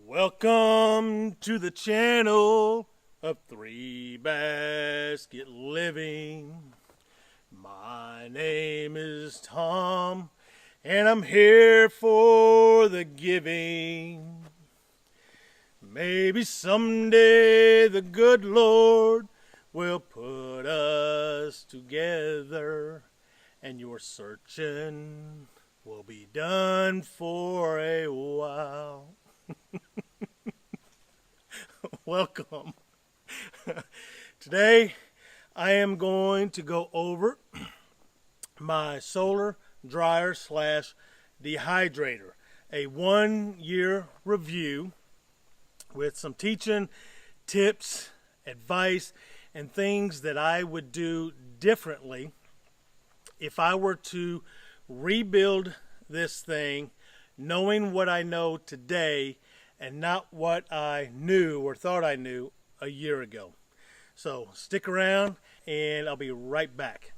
Welcome to the channel of Three Basket Living. My name is Tom, and I'm here for the giving. Maybe someday the good Lord will put us together, and your searching will be done for a while. Welcome. Today I am going to go over my solar dryer slash dehydrator, a 1-year review with some teaching, tips, advice, and things that I would do differently if I were to rebuild this thing, knowing what I know today and not what I knew or thought I knew a year ago. So stick around and I'll be right back.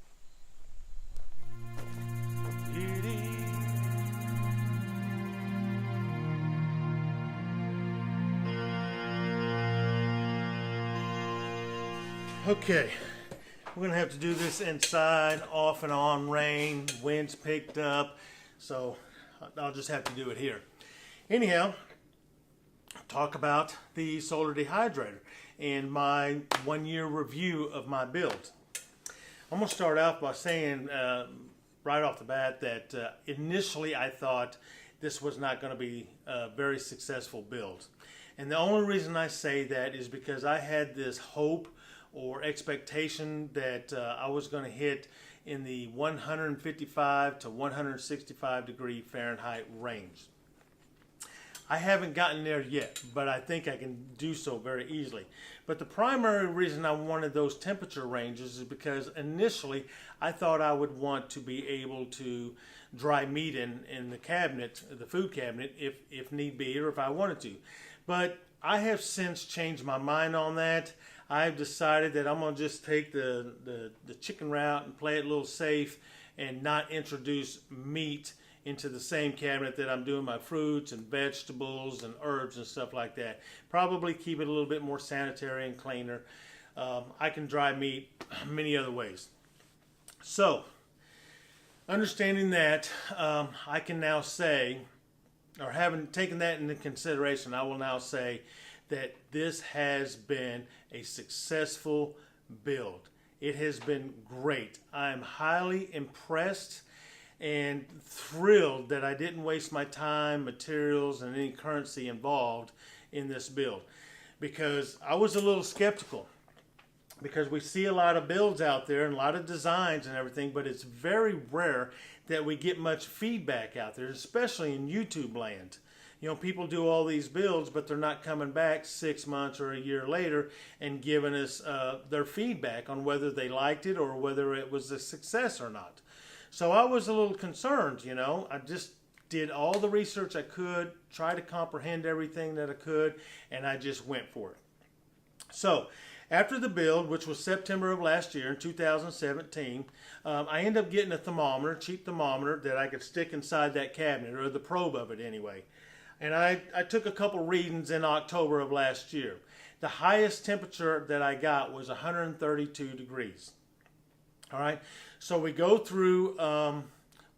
Okay, we're gonna have to do this inside, off and on, rain, winds picked up, so I'll just have to do it here. Anyhow, talk about the solar dehydrator and my 1-year review of my build. I'm going to start out by saying right off the bat that initially I thought this was not going to be a very successful build. And the only reason I say that is because I had this hope or expectation that I was going to hit in the 155 to 165 degree Fahrenheit range. I haven't gotten there yet, but I think I can do so very easily. But the primary reason I wanted those temperature ranges is because initially I thought I would want to be able to dry meat in the cabinet, the food cabinet, if need be, or if I wanted to. But I have since changed my mind on that. I've decided that I'm going to just take the chicken route and play it a little safe and not introduce meat into the same cabinet that I'm doing my fruits and vegetables and herbs and stuff like that. Probably keep it a little bit more sanitary and cleaner. I can dry meat many other ways. So, understanding that, I can now say, or having taken that into consideration, I will now say that this has been a successful build. It has been great. I'm highly impressed and thrilled that I didn't waste my time, materials, and any currency involved in this build, because I was a little skeptical, because we see a lot of builds out there and a lot of designs and everything, but it's very rare that we get much feedback out there, especially in YouTube land. You know, people do all these builds, but they're not coming back 6 months or a year later and giving us their feedback on whether they liked it or whether it was a success or not. So I was a little concerned, you know. I just did all the research I could, tried to comprehend everything that I could, and I just went for it. So after the build, which was September of last year in 2017, I ended up getting a thermometer, cheap thermometer, that I could stick inside that cabinet, or the probe of it anyway. And I took a couple readings in October of last year. The highest temperature that I got was 132 degrees. All right, so we go through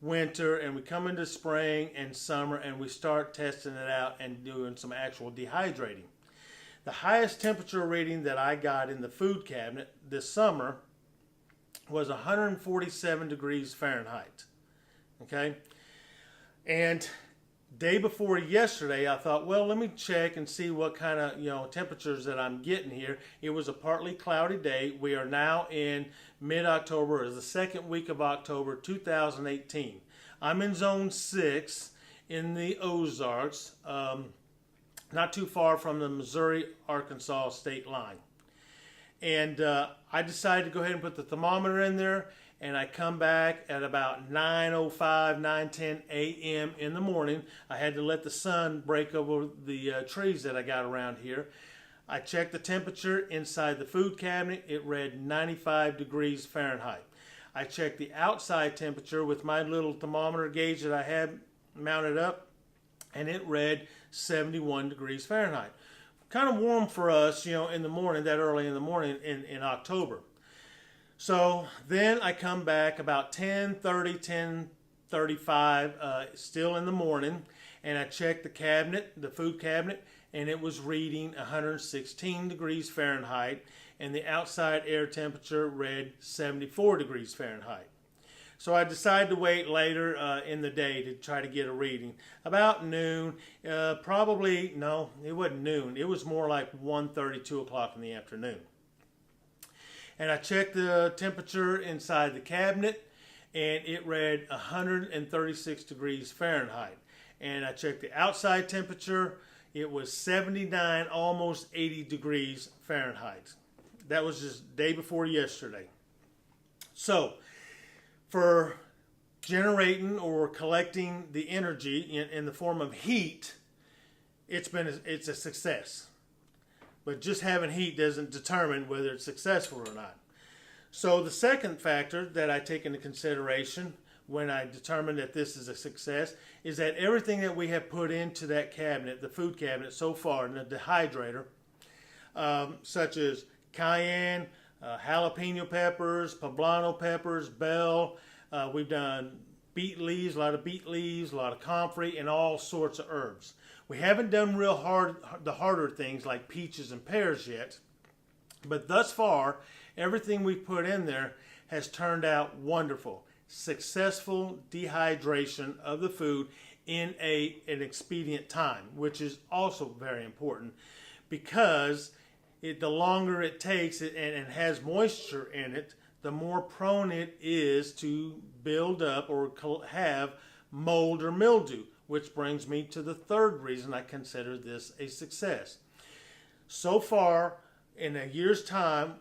winter and we come into spring and summer and we start testing it out and doing some actual dehydrating. The highest temperature reading that I got in the food cabinet this summer was 147 degrees Fahrenheit. Okay, and day before yesterday, I thought, well, let me check and see what kind of temperatures that I'm getting here. It was a partly cloudy day. We are now in mid-October, or the second week of October 2018. I'm in zone 6 in the Ozarks, not too far from the Missouri-Arkansas state line. And I decided to go ahead and put the thermometer in there, and I come back at about 9:05, 9:10 a.m. in the morning. I had to let the sun break over the trees that I got around here. I checked the temperature inside the food cabinet. It read 95 degrees Fahrenheit. I checked the outside temperature with my little thermometer gauge that I had mounted up, and it read 71 degrees Fahrenheit. Kind of warm for us, in the morning, that early in the morning in October. So then I come back about 10:30, 10:35, still in the morning, and I check the cabinet, the food cabinet, and it was reading 116 degrees Fahrenheit, and the outside air temperature read 74 degrees Fahrenheit. So I decided to wait later in the day to try to get a reading. About noon, no, it wasn't noon. It was more like 1:30, 2 o'clock in the afternoon. And I checked the temperature inside the cabinet, and it read 136 degrees Fahrenheit. And I checked the outside temperature. It was 79, almost 80 degrees Fahrenheit. That was just day before yesterday. So, for generating or collecting the energy in the form of heat, it's a success. But just having heat doesn't determine whether it's successful or not. So the second factor that I take into consideration when I determine that this is a success is that everything that we have put into that cabinet, the food cabinet so far, in the dehydrator, such as cayenne, jalapeno peppers, poblano peppers, bell. We've done beet leaves, a lot of beet leaves, a lot of comfrey, and all sorts of herbs. We haven't done the harder things like peaches and pears yet, but thus far, everything we've put in there has turned out wonderful. Successful dehydration of the food in an expedient time, which is also very important because the longer it takes and has moisture in it, the more prone it is to build up or have mold or mildew, which brings me to the third reason I consider this a success. So far, in a year's time,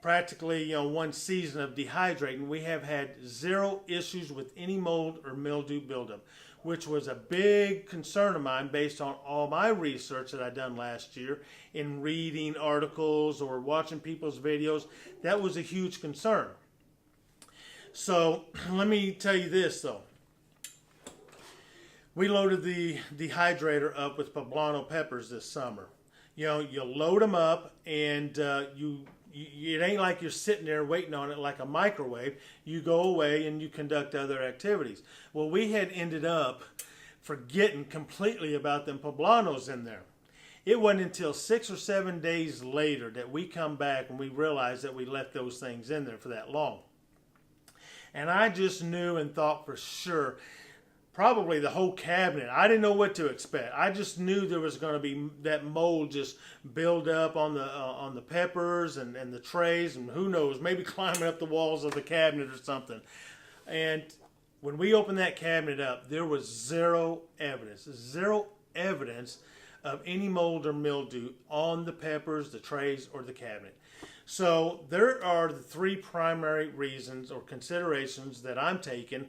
practically one season of dehydrating, we have had zero issues with any mold or mildew buildup, which was a big concern of mine based on all my research that I done last year in reading articles or watching people's videos. That was a huge concern. So let me tell you this though. We loaded the dehydrator up with poblano peppers this summer. You load them up and it ain't like you're sitting there waiting on it like a microwave. You go away and you conduct other activities. Well, we had ended up forgetting completely about them poblanos in there. It wasn't until 6 or 7 days later that we come back and we realized that we left those things in there for that long. And I just knew and thought for sure, probably the whole cabinet. I didn't know what to expect. I just knew there was going to be that mold just build up on the peppers and the trays, and who knows, maybe climbing up the walls of the cabinet or something. And when we opened that cabinet up, there was zero evidence of any mold or mildew on the peppers, the trays, or the cabinet. So there are the three primary reasons or considerations that I'm taking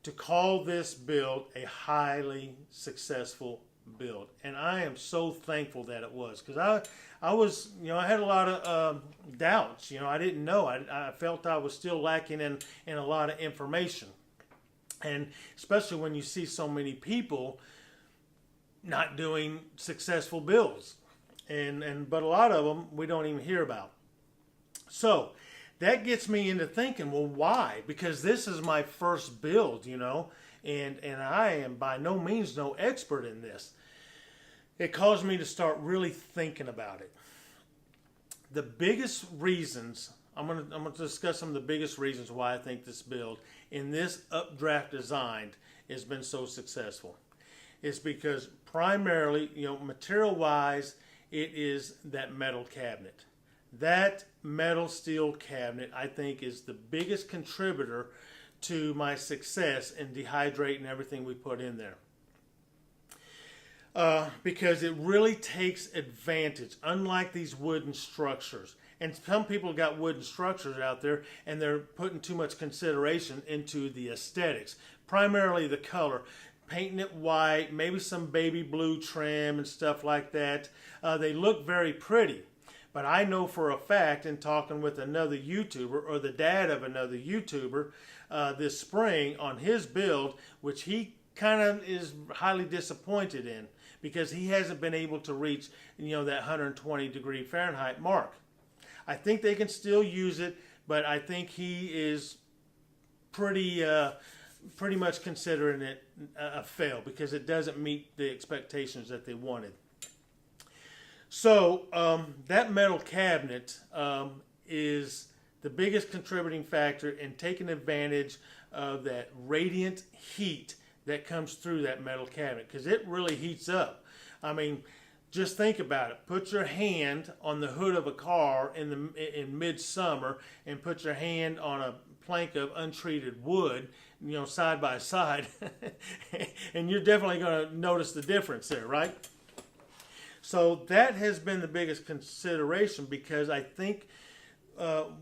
to call this build a highly successful build. And I am so thankful that it was, because I was, I had a lot of doubts. I didn't know. I felt I was still lacking in a lot of information. And especially when you see so many people not doing successful builds. But a lot of them we don't even hear about. So that gets me into thinking, well, why? Because this is my first build, and I am by no means no expert in this. It caused me to start really thinking about it. The biggest reasons, I'm going to discuss some of the biggest reasons why I think this build in this updraft design has been so successful. It's because primarily, material-wise, it is that metal cabinet. That metal steel cabinet, I think, is the biggest contributor to my success in dehydrating everything we put in there. Because it really takes advantage, unlike these wooden structures. And some people got wooden structures out there and they're putting too much consideration into the aesthetics, primarily the color. Painting it white, maybe some baby blue trim and stuff like that. They look very pretty. But I know for a fact, in talking with another YouTuber, or the dad of another YouTuber, this spring on his build, which he kind of is highly disappointed in, because he hasn't been able to reach, that 120 degree Fahrenheit mark. I think they can still use it, but I think he is pretty much considering it a fail, because it doesn't meet the expectations that they wanted. So that metal cabinet is the biggest contributing factor in taking advantage of that radiant heat that comes through that metal cabinet, because it really heats up. I mean, just think about it. Put your hand on the hood of a car in midsummer, and put your hand on a plank of untreated wood, side by side, and you're definitely going to notice the difference there, right? So that has been the biggest consideration, because I think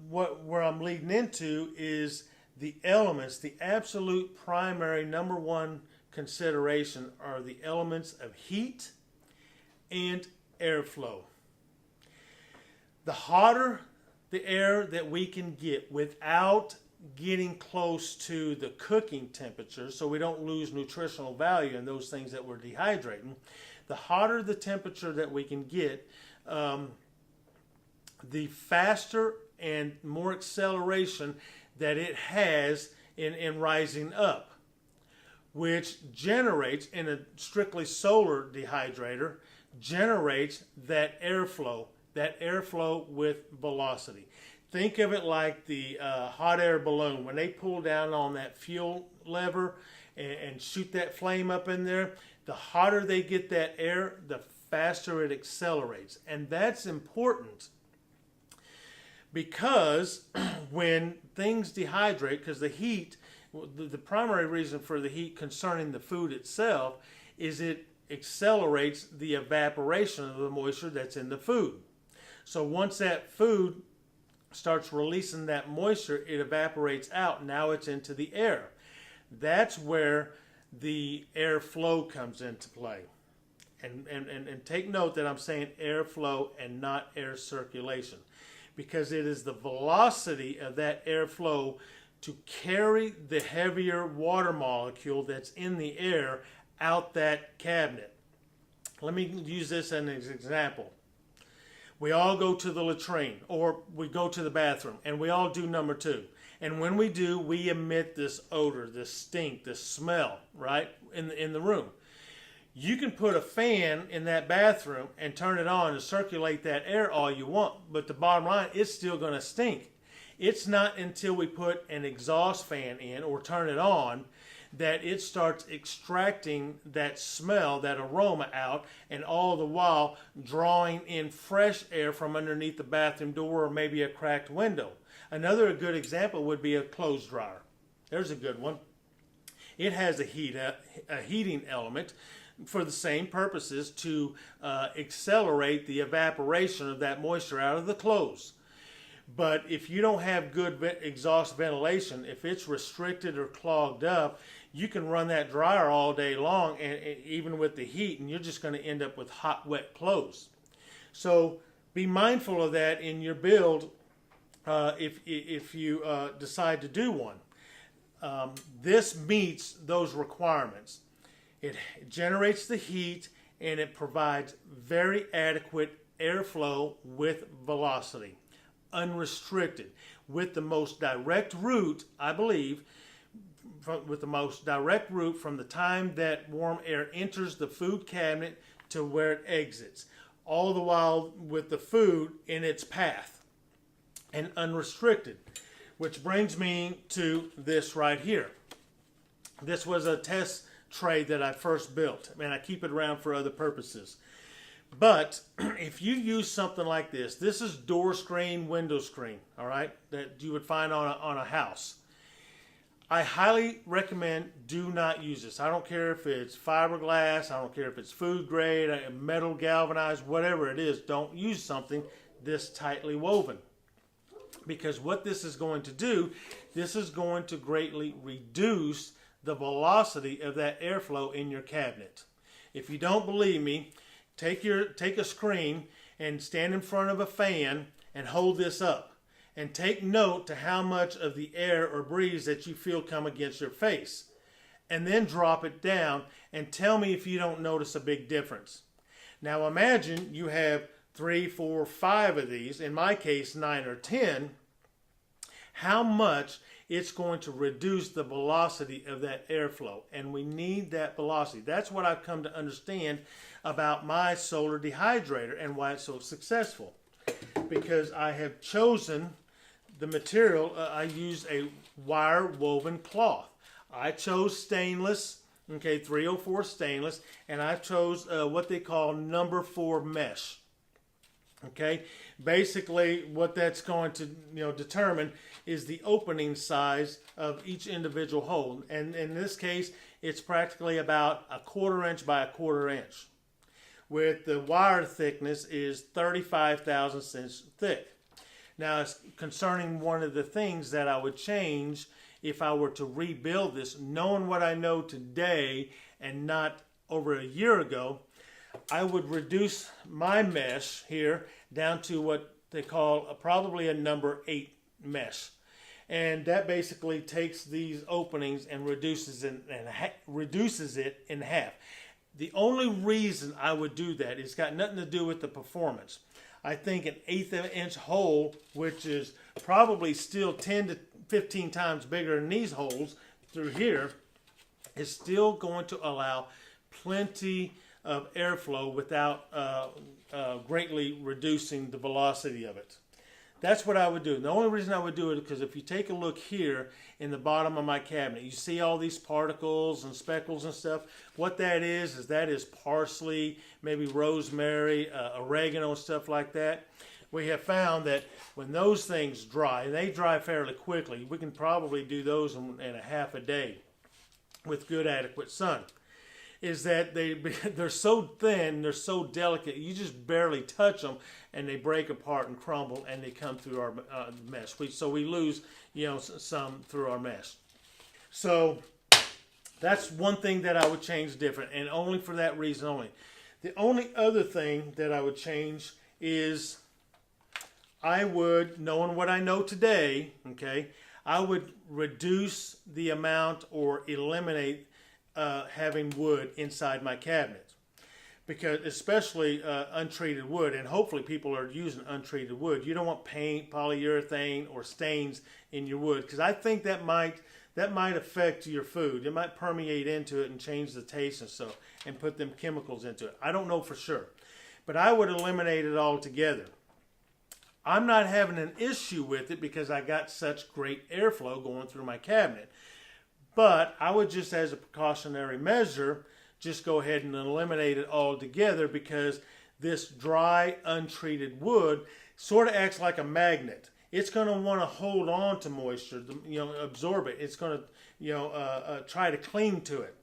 where I'm leading into is the elements. The absolute primary number one consideration are the elements of heat and airflow. The hotter the air that we can get without getting close to the cooking temperature, so we don't lose nutritional value in those things that we're dehydrating, the hotter the temperature that we can get, the faster and more acceleration that it has in rising up, which generates, in a strictly solar dehydrator, generates that airflow with velocity. Think of it like the hot air balloon. When they pull down on that fuel lever and shoot that flame up in there, the hotter they get that air, the faster it accelerates. And that's important, because when things dehydrate, because the heat, the primary reason for the heat concerning the food itself is it accelerates the evaporation of the moisture that's in the food. So once that food starts releasing that moisture, it evaporates out. Now it's into the air. That's where the airflow comes into play. And take note that I'm saying airflow and not air circulation, because it is the velocity of that airflow to carry the heavier water molecule that's in the air out that cabinet. Let me use this as an example. We all go to the latrine, or we go to the bathroom, and we all do number 2. And when we do, we emit this odor, this stink, this smell, right, in the room. You can put a fan in that bathroom and turn it on and circulate that air all you want, but the bottom line, it's still going to stink. It's not until we put an exhaust fan in or turn it on that it starts extracting that smell, that aroma out, and all the while drawing in fresh air from underneath the bathroom door or maybe a cracked window. Another good example would be a clothes dryer. There's a good one. It has a heating element for the same purposes, to accelerate the evaporation of that moisture out of the clothes. But if you don't have good exhaust ventilation, if it's restricted or clogged up, you can run that dryer all day long, and even with the heat, and you're just going to end up with hot, wet clothes. So be mindful of that in your build if you decide to do one. This meets those requirements. It generates the heat, and it provides very adequate airflow with velocity, unrestricted, with the most direct route, I believe, with the most direct route from the time that warm air enters the food cabinet to where it exits, all the while with the food in its path, and unrestricted. Which brings me to this right here. This was a test tray that I first built, and I keep it around for other purposes. But if you use something like this, this is door screen, window screen, all right, that you would find on a house. I highly recommend do not use this. I don't care if it's fiberglass, I don't care if it's food grade, metal galvanized, whatever it is, don't use something this tightly woven. Because what this is going to do, this is going to greatly reduce the velocity of that airflow in your cabinet. If you don't believe me, take a screen and stand in front of a fan and hold this up. And take note to how much of the air or breeze that you feel come against your face. and then drop it down and tell me if you don't notice a big difference. Now imagine you have 3, 4, 5 of these, in my case 9 or 10, how much it's going to reduce the velocity of that airflow. And we need that velocity. That's what I've come to understand about my solar dehydrator and why it's so successful. Because I have chosen the material, I use a wire woven cloth. I chose stainless, okay, 304 stainless, and I chose what they call number 4 mesh. Okay, basically what that's going to determine is the opening size of each individual hole, and in this case it's practically about 1/4 inch by 1/4 inch, with the wire thickness is 35 thousandths thick. Now, it's concerning one of the things that I would change if I were to rebuild this, knowing what I know today and not over a year ago, I would reduce my mesh here down to what they call probably a number 8 mesh. And that basically takes these openings and reduces it in half. The only reason I would do that, it's got nothing to do with the performance. I think an 1/8 inch hole, which is probably still 10 to 15 times bigger than these holes through here, is still going to allow plenty of airflow without greatly reducing the velocity of it. That's what I would do. The only reason I would do it is because if you take a look here in the bottom of my cabinet, you see all these particles and speckles and stuff. What that is that is parsley, maybe rosemary, oregano, stuff like that. We have found that when those things dry, and they dry fairly quickly, we can probably do those in a half a day with good adequate sun. Is that they're so thin, they're so delicate, you just barely touch them and they break apart and crumble and they come through our mesh. So we lose some through our mesh. So that's one thing that I would change different, and only for that reason only. The only other thing that I would change is I would, knowing what I know today, okay, I would reduce the amount or eliminate having wood inside my cabinet, because especially untreated wood, and hopefully people are using untreated wood. You don't want paint, polyurethane, or stains in your wood, because I think that might affect your food. It might permeate into it and change the taste and put them chemicals into it. I don't know for sure, but I would eliminate it altogether. I'm not having an issue with it because I got such great airflow going through my cabinet. But I would just, as a precautionary measure, just go ahead and eliminate it altogether, because this dry, untreated wood sort of acts like a magnet. It's going to want to hold on to moisture, absorb it. It's going to, try to cling to it.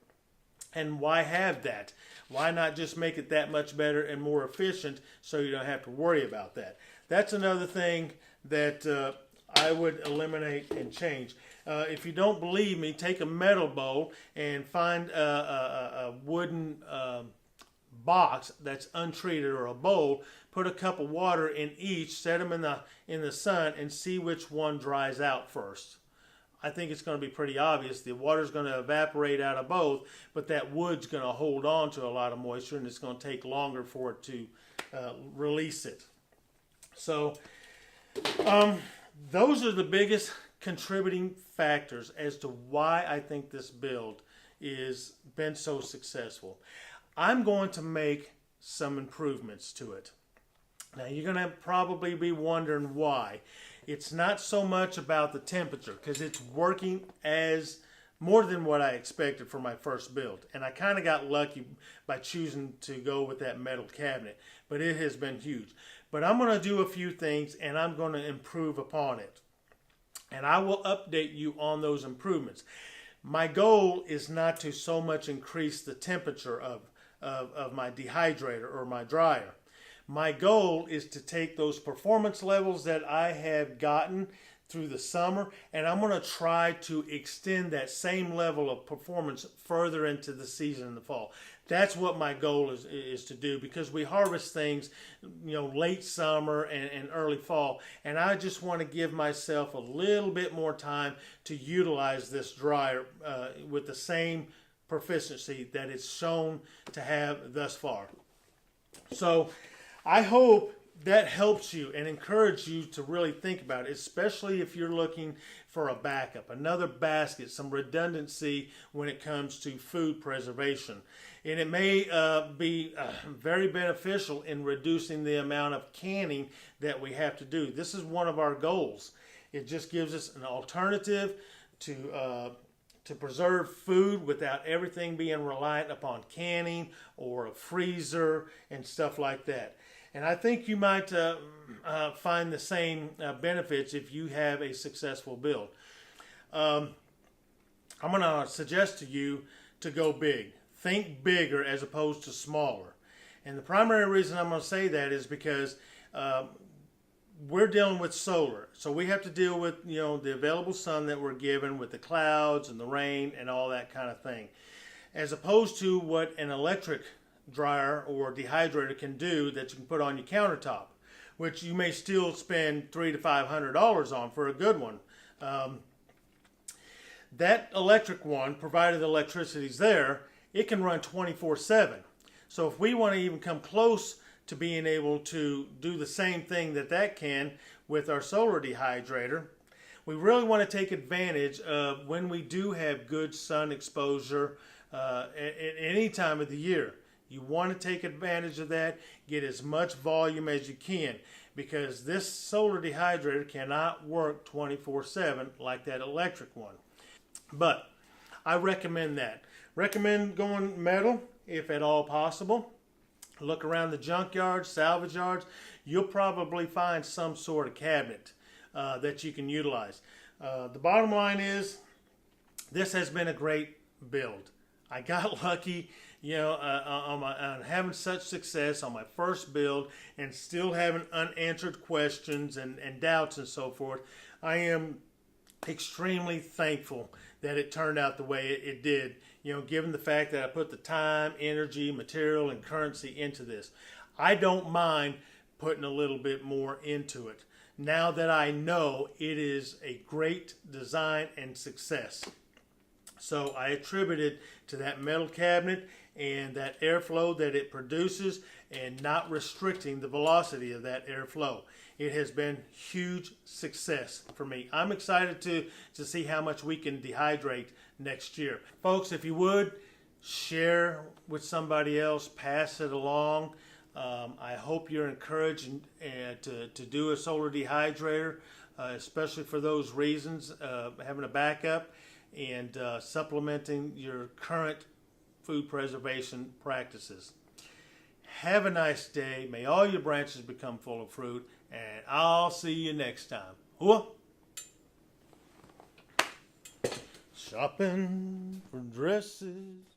And why have that? Why not just make it that much better and more efficient so you don't have to worry about that? That's another thing that I would eliminate and change. If you don't believe me, take a metal bowl and find a wooden box that's untreated, or a bowl. Put a cup of water in each, set them in the sun, and see which one dries out first. I think it's going to be pretty obvious. The water's going to evaporate out of both, but that wood's going to hold on to a lot of moisture, and it's going to take longer for it to release it. So those are the biggest contributing factors as to why I think this build is been so successful. I'm going to make some improvements to it. Now, you're going to probably be wondering why. It's not so much about the temperature, because it's working as more than what I expected for my first build. And I kind of got lucky by choosing to go with that metal cabinet, but it has been huge. But I'm going to do a few things, and I'm going to improve upon it. And I will update you on those improvements. My goal is not to so much increase the temperature of my dehydrator or my dryer. My goal is to take those performance levels that I have gotten through the summer, and I'm going to try to extend that same level of performance further into the season in the fall. That's what my goal is to do, because we harvest things, late summer and early fall, and I just want to give myself a little bit more time to utilize this dryer with the same proficiency that it's shown to have thus far. So I hope that helps you and encourages you to really think about it, especially if you're looking for a backup, another basket, some redundancy when it comes to food preservation. And it may be very beneficial in reducing the amount of canning that we have to do. This is one of our goals. It just gives us an alternative to preserve food without everything being reliant upon canning or a freezer and stuff like that. And I think you might find the same benefits if you have a successful build. I'm going to suggest to you to go big. Think bigger as opposed to smaller. And the primary reason I'm going to say that is because we're dealing with solar. So we have to deal with the available sun that we're given, with the clouds and the rain and all that kind of thing. As opposed to what an electric dryer or dehydrator can do that you can put on your countertop, which you may still spend $300 to $500 on for a good one. That electric one, provided the electricity's there, it can run 24/7. So if we want to even come close to being able to do the same thing that can with our solar dehydrator, we really want to take advantage of when we do have good sun exposure at any time of the year. You want to take advantage of that, get as much volume as you can, because this solar dehydrator cannot work 24/7 like that electric one. But I recommend that. Recommend going metal if at all possible. Look around the junkyards, salvage yards. You'll probably find some sort of cabinet that you can utilize. The bottom line is, this has been a great build. I got lucky, on having such success on my first build and still having unanswered questions and doubts and so forth. I am extremely thankful that it turned out the way it did, given the fact that I put the time, energy, material, and currency into this. I don't mind putting a little bit more into it now that I know it is a great design and success. So I attribute it to that metal cabinet and that airflow that it produces, and not restricting the velocity of that airflow. It has been huge success for me. I'm excited to see how much we can dehydrate next year. Folks, if you would, share with somebody else, pass it along. I hope you're encouraged to do a solar dehydrator, especially for those reasons, having a backup and supplementing your current food preservation practices. Have a nice day. May all your branches become full of fruit, and I'll see you next time. Shopping for dresses.